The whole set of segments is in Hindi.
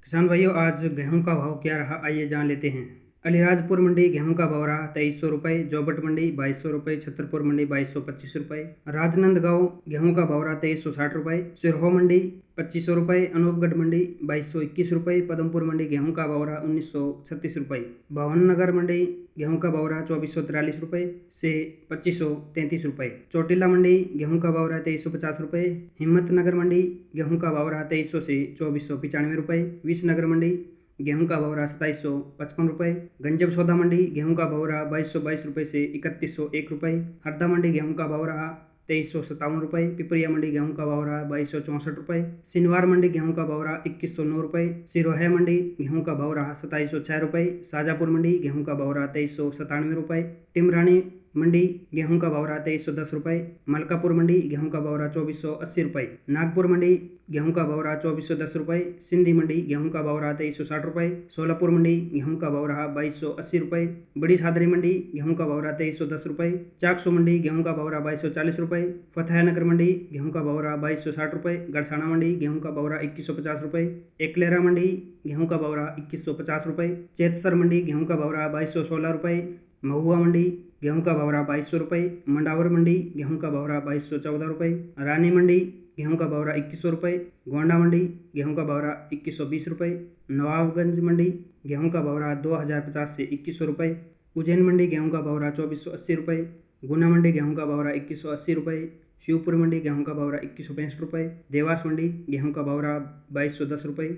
किसान भाइयों, आज गेहूं का भाव क्या रहा आइए जान लेते हैं। अलीराजपुर मंडी गेहूं का भाव रहा 2300 रुपये, जोबट मंडी 2200 रुपये, छतरपुर मंडी 2225 रुपये, राजनांदगांव गेहूं का भाव रहा 2360 रुपये, सिरहो मंडी 2500 रुपये, अनूपगढ़ मंडी 2221 रुपये, पदमपुर मंडी गेहूं का भाव रहा 1936 रुपये, भावनगर मंडी गेहूं का भाव रहा 2443 रुपये से 2533 रुपये, चोटिला मंडी गेहूं का भाव रहा 2350 रुपये, हिम्मतनगर मंडी गेहूं का भाव रहा 2300 से 2495 रुपये, विसनगर मंडी गेहूं का भाव रहा 2755 रुपये, गंजब सौदा मंडी गेहूं का भाव रहा 2222 रुपये से 3101 रुपये, हरदा मंडी गेहूं का भाव रहा 2357 रुपये, पिपरिया मंडी गेहूं का भाव रहा 2264 रुपये, सिनवार मंडी गेहूं का भाव रहा 2109 रुपये, सिरोहा मंडी गेहूं का भाव रहा 2706 रुपये, शाजापुर मंडी गेहूं का भाव रहा 2397 रुपये, टिमरानी मंडी गेहूं का भाव रहा 2310 रुपये, मलकापुर मंडी गेहूं का भाव रहा 2480 रुपये, नागपुर मंडी गेहूं का भाव रहा 2410 रुपये, सिंधी मंडी गेहूं का भाव रहा 2360 रुपये, सोलापुर मंडी गेहूं का भाव रहा 2280 रुपये, बड़ी सादरी मंडी गेहूं का भाव रहा 2310 रुपये, चाकसू मंडी गेहूं का भाव रहा 2240 रुपये, फतेहनगर मंडी गेहूं का भाव रहा 2260 रुपये, गड़साना मंडी गेहूं का भाव रहा 2150 रुपये, एकलेरा मंडी गेहूं का भाव रहा 2150 रुपये, चेतसर मंडी गेहूं का भाव रहा 2216 रुपये, महुआ मंडी गेहूं का भाव रहा 2200 रुपये, मंडावर मंडी गेहूं का भाव रहा 2214 रुपये, रानी मंडी गेहूं का भाव रहा 2100 रुपये, गोंडा मंडी गेहूं का भाव रहा 2120 रुपये, नवाबगंज मंडी गेहूं का भाव रहा 2050 से 2100 रुपये, उज्जैन मंडी गेहूं का भाव रहा 2480 रुपये, गुना मंडी गेहूं का भाव रहा 2180 रुपये, शिवपुर मंडी गेहूं का भाव रहा 2165 रुपये, देवास मंडी गेहूं का भाव रहा 2210 रुपये,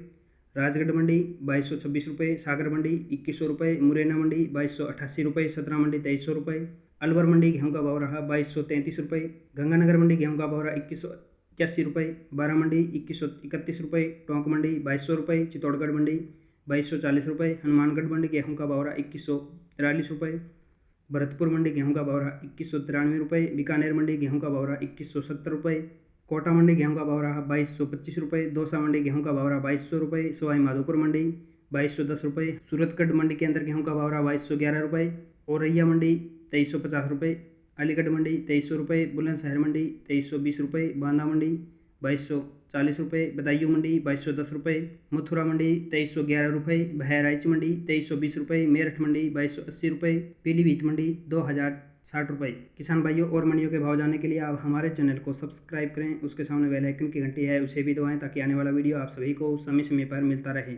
राजगढ़ मंडी 2226 रुपये, सागर मंडी 2100 रुपये, मुरैना मंडी 2288 रुपये, सतना मंडी 2300 रुपये, अलवर मंडी गेहूं का भाव रहा 2233 रुपये, गंगानगर मंडी गेहूं का भाव रहा 2181 रुपये, बारा मंडी 2131 रुपये, टोंक मंडी 2200 रुपये, चित्तौड़गढ़ मंडी 2240 रुपये, हनुमानगढ़ मंडी गेहूं का भाव रहा 2143 रुपये, भरतपुर मंडी गेहूं का भाव रहा 2193 रुपये, बीकानेर मंडी गेहूं का भाव रहा 2170 रुपये, कोटा मंडी गेहूं का भाव रहा 2225 रुपये, दौसा मंडी गेहूं का भाव रहा 2200 रुपये, सवाई माधोपुर मंडी 2210 रुपये, सूरतगढ़ मंडी के अंदर गेहूं का भाव रहा 2211 रुपये, औरैया मंडी 2350 रुपये, अलीगढ़ मंडी 2300 रुपये, बुलंदशहर मंडी 2320 रुपये, बांदा मंडी 2240 रुपये, बदायूं मंडी 2210 रुपये, मथुरा मंडी 2311 रुपये, बहराइच मंडी 2320 रुपये, मेरठ मंडी 2280 रुपये, पीलीभीत मंडी 2060 रुपये। किसान भाइयों, और मंडियों के भाव जानने के लिए आप हमारे चैनल को सब्सक्राइब करें, उसके सामने बेल आइकन की घंटी है उसे भी दबाएं ताकि आने वाला वीडियो आप सभी को समय समय पर मिलता रहे।